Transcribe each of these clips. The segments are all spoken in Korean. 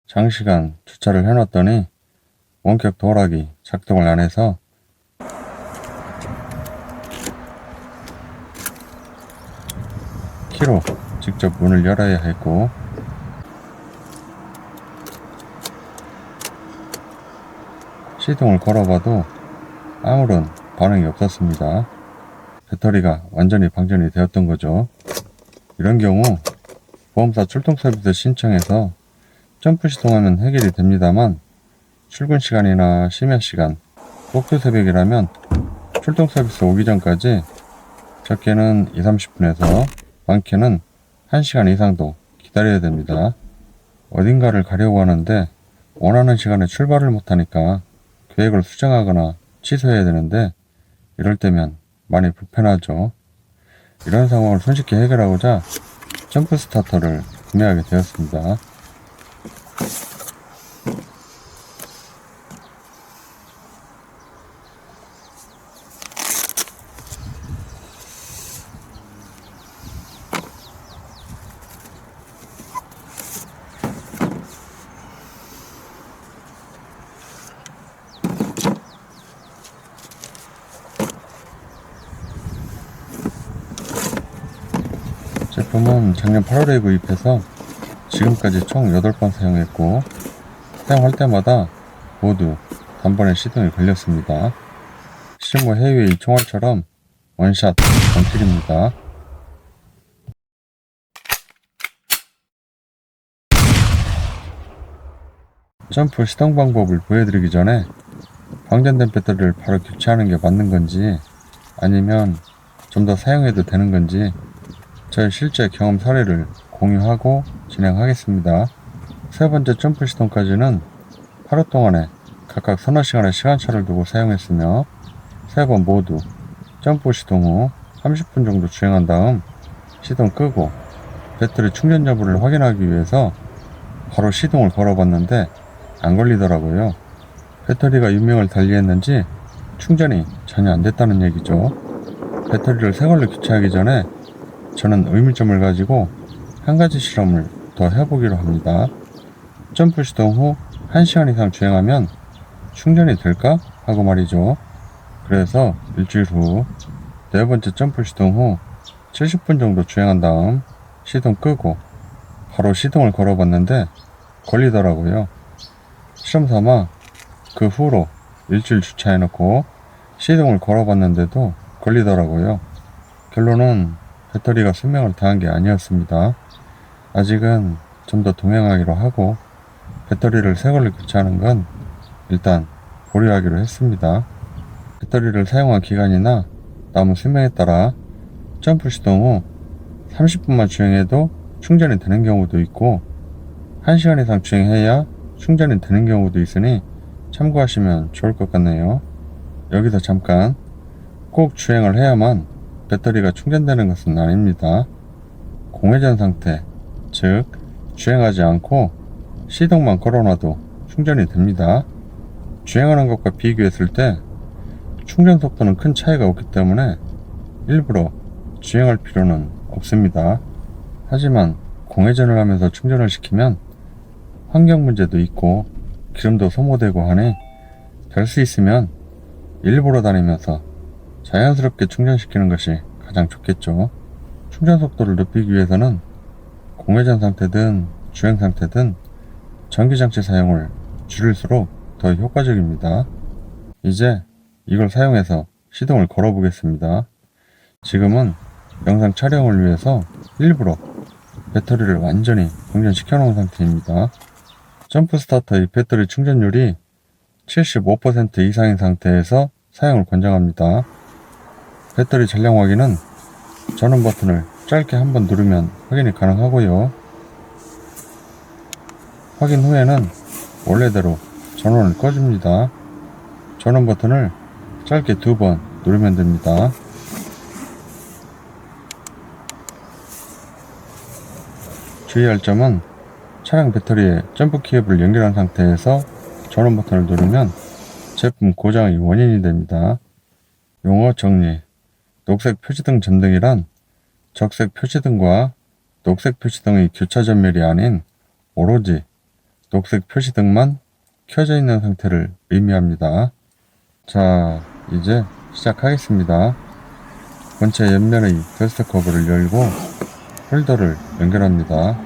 장시간 주차를 해놨더니 원격 도어락이 작동을 안 해서 키로 직접 문을 열어야 했고, 시동을 걸어봐도 아무런 반응이 없었습니다. 배터리가 완전히 방전이 되었던 거죠. 이런 경우 보험사 출동 서비스 신청해서 점프 시동하면 해결이 됩니다만, 출근 시간이나 심야 시간, 꼭두 새벽이라면 출동 서비스 오기 전까지 적게는 2~30분에서 많게는 1시간 이상도 기다려야 됩니다. 어딘가를 가려고 하는데 원하는 시간에 출발을 못하니까 계획을 수정하거나 취소해야 되는데, 이럴 때면 많이 불편하죠. 이런 상황을 손쉽게 해결하고자 점프 스타터를 구매하게 되었습니다. 제품은 작년 8월에 구입해서 지금까지 총 8번 사용했고, 사용할 때마다 모두 단번에 시동이 걸렸습니다. 실무 해외의 총알처럼 원샷 원킬입니다. 점프 시동 방법을 보여드리기 전에 방전된 배터리를 바로 교체하는 게 맞는 건지, 아니면 좀 더 사용해도 되는 건지 저의 실제 경험 사례를 공유하고 진행하겠습니다. 세 번째 점프 시동까지는 하루 동안에 각각 서너 시간의 시간차를 두고 사용했으며, 세 번 모두 점프 시동 후 30분 정도 주행한 다음 시동 끄고 배터리 충전 여부를 확인하기 위해서 바로 시동을 걸어봤는데 안 걸리더라고요. 배터리가 유명을 달리했는지 충전이 전혀 안 됐다는 얘기죠. 배터리를 새 걸로 교체하기 전에 저는 의문점을 가지고 한 가지 실험을 더 해보기로 합니다. 점프 시동 후 1시간 이상 주행하면 충전이 될까? 하고 말이죠. 그래서 일주일 후 네 번째 점프 시동 후 70분 정도 주행한 다음 시동 끄고 바로 시동을 걸어봤는데 걸리더라고요. 실험 삼아 그 후로 일주일 주차해놓고 시동을 걸어봤는데도 걸리더라고요. 결론은 배터리가 수명을 다한 게 아니었습니다. 아직은 좀 더 동행하기로 하고 배터리를 새 걸로 교체하는 건 일단 보류하기로 했습니다. 배터리를 사용한 기간이나 남은 수명에 따라 점프 시동 후 30분만 주행해도 충전이 되는 경우도 있고, 1시간 이상 주행해야 충전이 되는 경우도 있으니 참고하시면 좋을 것 같네요. 여기서 잠깐, 꼭 주행을 해야만 배터리가 충전되는 것은 아닙니다. 공회전 상태, 즉 주행하지 않고 시동만 걸어놔도 충전이 됩니다. 주행하는 것과 비교했을 때 충전 속도는 큰 차이가 없기 때문에 일부러 주행할 필요는 없습니다. 하지만 공회전을 하면서 충전을 시키면 환경 문제도 있고 기름도 소모되고 하니 될 수 있으면 일부러 다니면서 자연스럽게 충전시키는 것이 가장 좋겠죠. 충전 속도를 높이기 위해서는 공회전 상태든 주행 상태든 전기장치 사용을 줄일수록 더 효과적입니다. 이제 이걸 사용해서 시동을 걸어 보겠습니다. 지금은 영상 촬영을 위해서 일부러 배터리를 완전히 방전시켜 놓은 상태입니다. 점프 스타터의 배터리 충전율이 75% 이상인 상태에서 사용을 권장합니다. 배터리 전량 확인은 전원 버튼을 짧게 한번 누르면 확인이 가능하고요. 확인 후에는 원래대로 전원을 꺼줍니다. 전원 버튼을 짧게 2번 누르면 됩니다. 주의할 점은 차량 배터리에 점프 케이블을 연결한 상태에서 전원 버튼을 누르면 제품 고장의 원인이 됩니다. 용어 정리. 녹색 표시등 전등이란 적색 표시등과 녹색 표시등의 교차 전멸이 아닌 오로지 녹색 표시등만 켜져 있는 상태를 의미합니다. 자, 이제 시작하겠습니다. 본체 옆면의 더스트 커버를 열고 홀더를 연결합니다.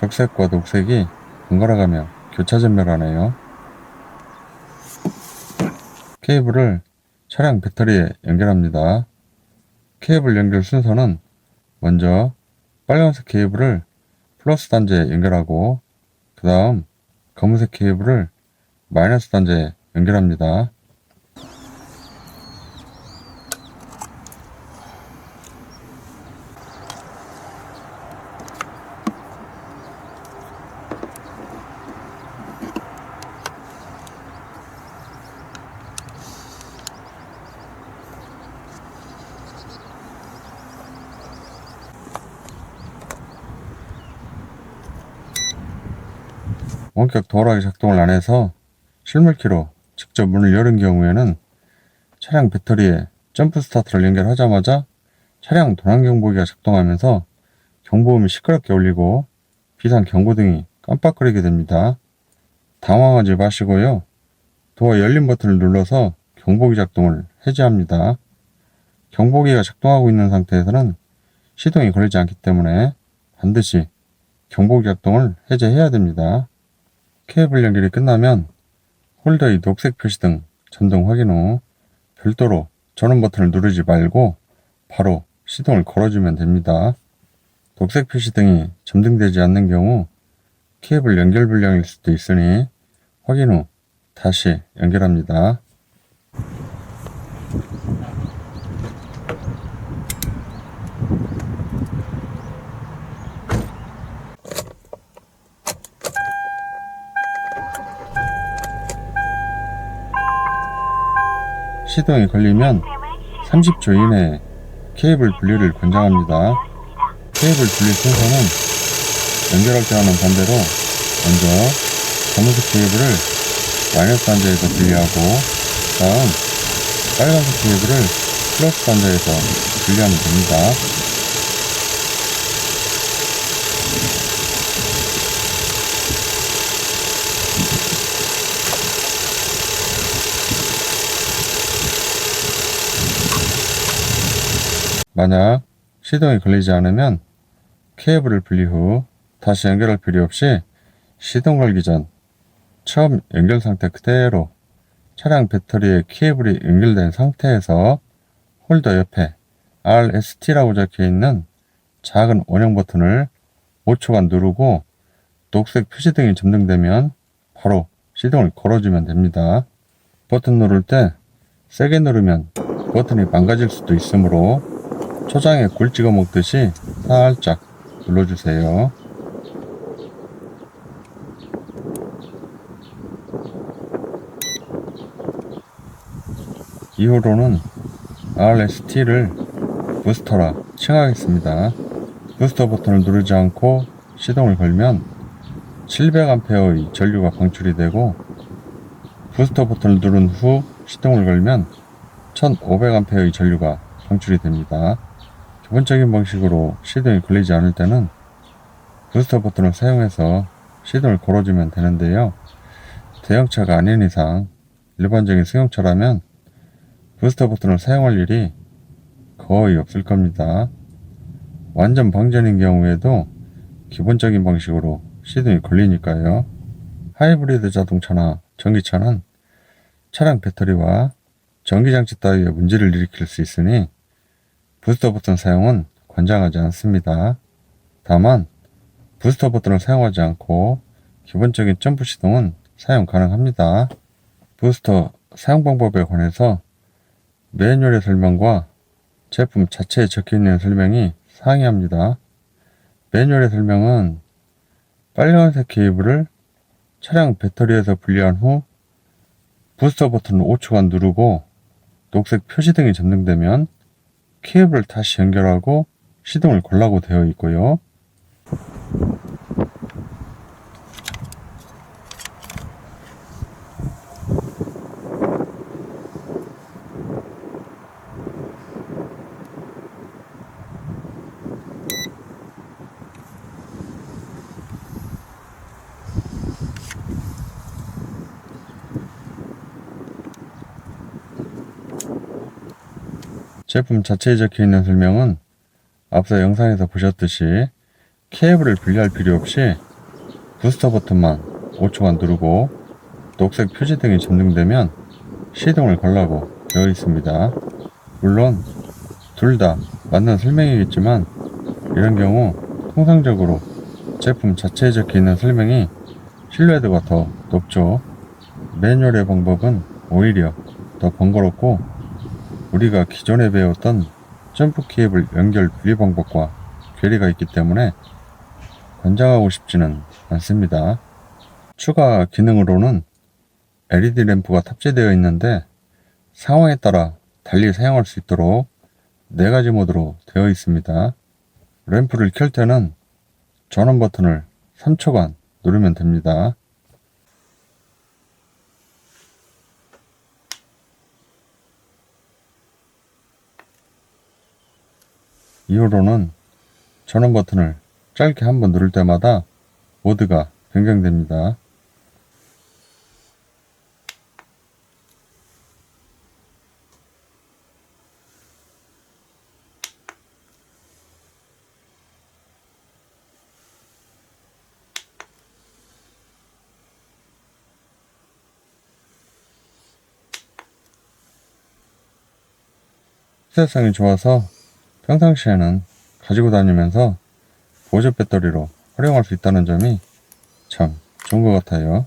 적색과 녹색이 번갈아가며 교차 전멸하네요. 케이블을 차량 배터리에 연결합니다. 케이블 연결 순서는 먼저 빨간색 케이블을 플러스 단자에 연결하고 그 다음 검은색 케이블을 마이너스 단자에 연결합니다. 원격 도어락이 작동을 안 해서 실물키로 직접 문을 열은 경우에는 차량 배터리에 점프 스타트를 연결하자마자 차량 도난 경보기가 작동하면서 경보음이 시끄럽게 울리고 비상 경고등이 깜빡거리게 됩니다. 당황하지 마시고요. 도어 열림 버튼을 눌러서 경보기 작동을 해제합니다. 경보기가 작동하고 있는 상태에서는 시동이 걸리지 않기 때문에 반드시 경보기 작동을 해제해야 됩니다. 케이블 연결이 끝나면 홀더의 녹색 표시등 전등 확인 후 별도로 전원 버튼을 누르지 말고 바로 시동을 걸어주면 됩니다. 녹색 표시등이 점등되지 않는 경우 케이블 연결 불량일 수도 있으니 확인 후 다시 연결합니다. 시동이 걸리면 30초 이내에 케이블 분리를 권장합니다. 케이블 분리 순서는 연결할 때와는 반대로 먼저 검은색 케이블을 마이너스 단자에서 분리하고 다음 빨간색 케이블을 플러스 단자에서 분리하면 됩니다. 만약 시동이 걸리지 않으면 케이블을 분리 후 다시 연결할 필요 없이 시동 걸기 전 처음 연결 상태 그대로 차량 배터리에 케이블이 연결된 상태에서 홀더 옆에 RST라고 적혀있는 작은 원형 버튼을 5초간 누르고 녹색 표시등이 점등되면 바로 시동을 걸어주면 됩니다. 버튼 누를 때 세게 누르면 버튼이 망가질 수도 있으므로 초장에 굴 찍어 먹듯이 살짝 눌러주세요. 이후로는 RST를 부스터라 칭하겠습니다. 부스터 버튼을 누르지 않고 시동을 걸면 700A의 전류가 방출이 되고 부스터 버튼을 누른 후 시동을 걸면 1500A의 전류가 방출이 됩니다. 기본적인 방식으로 시동이 걸리지 않을 때는 부스터 버튼을 사용해서 시동을 걸어주면 되는데요. 대형차가 아닌 이상 일반적인 승용차라면 부스터 버튼을 사용할 일이 거의 없을 겁니다. 완전 방전인 경우에도 기본적인 방식으로 시동이 걸리니까요. 하이브리드 자동차나 전기차는 차량 배터리와 전기장치 따위에 문제를 일으킬 수 있으니 부스터 버튼 사용은 권장하지 않습니다. 다만 부스터 버튼을 사용하지 않고 기본적인 점프 시동은 사용 가능합니다. 부스터 사용 방법에 관해서 매뉴얼의 설명과 제품 자체에 적혀있는 설명이 상이합니다. 매뉴얼의 설명은 빨간색 케이블을 차량 배터리에서 분리한 후 부스터 버튼을 5초간 누르고 녹색 표시등이 점등되면 케이블을 다시 연결하고 시동을 걸라고 되어 있고요. 제품 자체에 적혀있는 설명은 앞서 영상에서 보셨듯이 케이블을 분리할 필요 없이 부스터 버튼만 5초간 누르고 녹색 표시등이 점등되면 시동을 걸라고 되어 있습니다. 물론 둘 다 맞는 설명이겠지만 이런 경우 통상적으로 제품 자체에 적혀있는 설명이 신뢰도가 더 높죠. 매뉴얼의 방법은 오히려 더 번거롭고 우리가 기존에 배웠던 점프 케이블 연결 분리 방법과 괴리가 있기 때문에 권장하고 싶지는 않습니다. 추가 기능으로는 LED 램프가 탑재되어 있는데 상황에 따라 달리 사용할 수 있도록 4가지 모드로 되어 있습니다. 램프를 켤 때는 전원 버튼을 3초간 누르면 됩니다. 이후로는 전원 버튼을 짧게 한번 누를 때마다 모드가 변경됩니다. 시사성이 좋아서 평상시에는 가지고 다니면서 보조 배터리로 활용할 수 있다는 점이 참 좋은 것 같아요.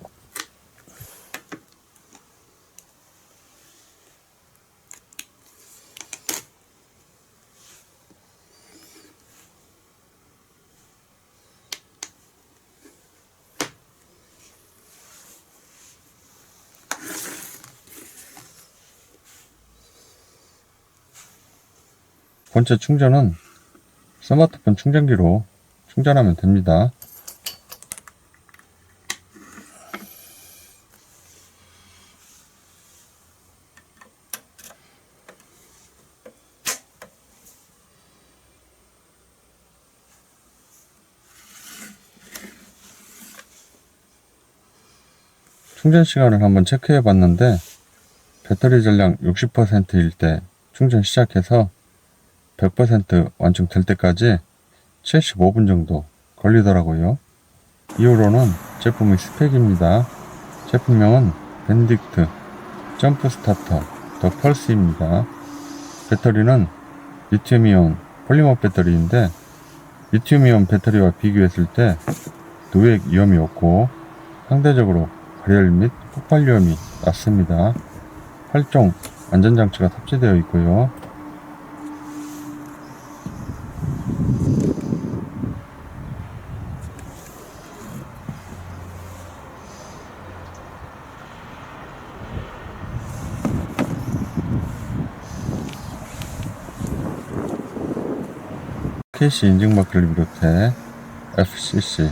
본체 충전은 스마트폰 충전기로 충전하면 됩니다. 충전 시간을 한번 체크해 봤는데 배터리 전량 60%일 때 충전 시작해서 100% 완충될 때까지 75분 정도 걸리더라고요. 이후로는 제품의 스펙입니다. 제품명은 밴딕트 점프 스타터 더 펄스입니다. 배터리는 리튬이온 폴리머 배터리인데 리튬이온 배터리와 비교했을 때 노획 위험이 없고 상대적으로 발열 및 폭발 위험이 낮습니다. 8종 안전장치가 탑재되어 있고요. KC 인증마크를 비롯해 FCC,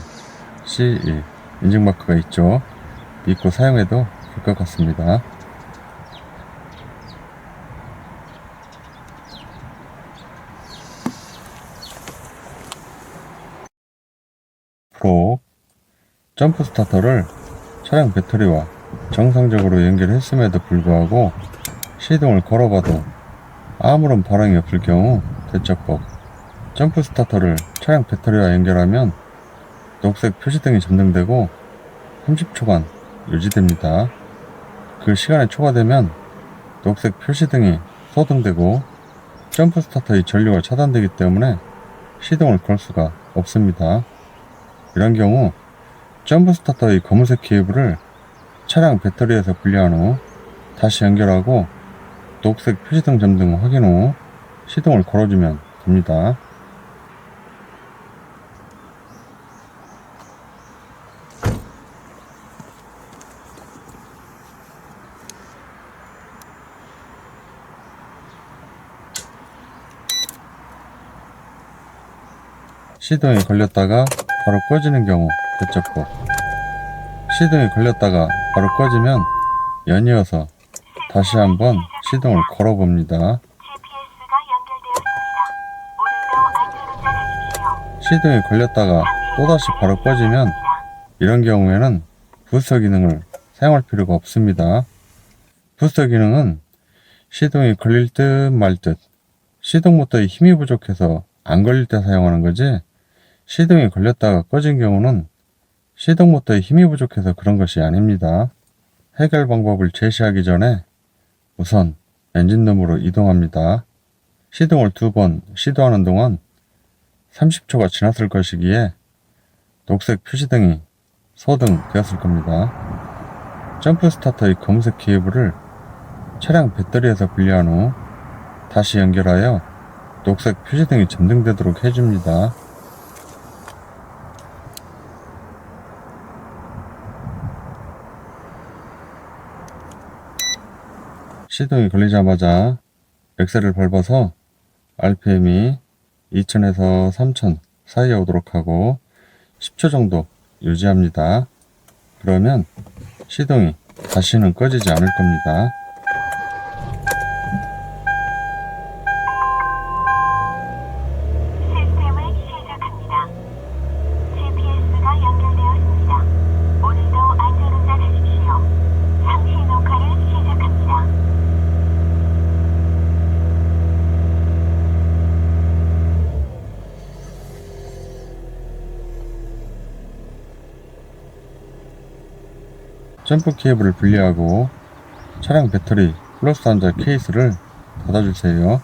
CE 인증마크가 있죠. 믿고 사용해도 될 것 같습니다. 프로 점프 스타터를 차량 배터리와 정상적으로 연결했음에도 불구하고 시동을 걸어봐도 아무런 반응이 없을 경우 대처법 점프 스타터를 차량 배터리와 연결하면 녹색 표시등이 점등되고 30초간 유지됩니다. 그 시간이 초과되면 녹색 표시등이 소등되고 점프 스타터의 전류가 차단되기 때문에 시동을 걸 수가 없습니다. 이런 경우 점프 스타터의 검은색 케이블을 차량 배터리에서 분리한 후 다시 연결하고 녹색 표시등 점등 확인 후 시동을 걸어주면 됩니다. 시동이 걸렸다가 바로 꺼지는 경우 대처법. 시동이 걸렸다가 바로 꺼지면 연이어서 다시 한번 시동을 걸어봅니다. 시동이 걸렸다가 또다시 바로 꺼지면 이런 경우에는 부스터 기능을 사용할 필요가 없습니다. 부스터 기능은 시동이 걸릴 듯 말 듯, 시동 모터에 힘이 부족해서 안 걸릴 때 사용하는 거지, 시동이 걸렸다가 꺼진 경우는 시동 모터에 힘이 부족해서 그런 것이 아닙니다. 해결 방법을 제시하기 전에 우선 엔진룸으로 이동합니다. 시동을 2번 시도하는 동안 30초가 지났을 것이기에 녹색 표시등이 소등되었을 겁니다. 점프 스타터의 검은색 케이블을 차량 배터리에서 분리한 후 다시 연결하여 녹색 표시등이 점등되도록 해줍니다. 시동이 걸리자마자 엑셀을 밟아서 RPM이 2000에서 3000 사이에 오도록 하고 10초 정도 유지합니다. 그러면 시동이 다시는 꺼지지 않을 겁니다. 시스템을 시작합니다. GPS가 연결되었습니다. 오늘도 안전운전하십시오. 상시 녹화를 시작합니다. 점프 케이블을 분리하고 차량 배터리 플러스 단자 케이스를 닫아주세요.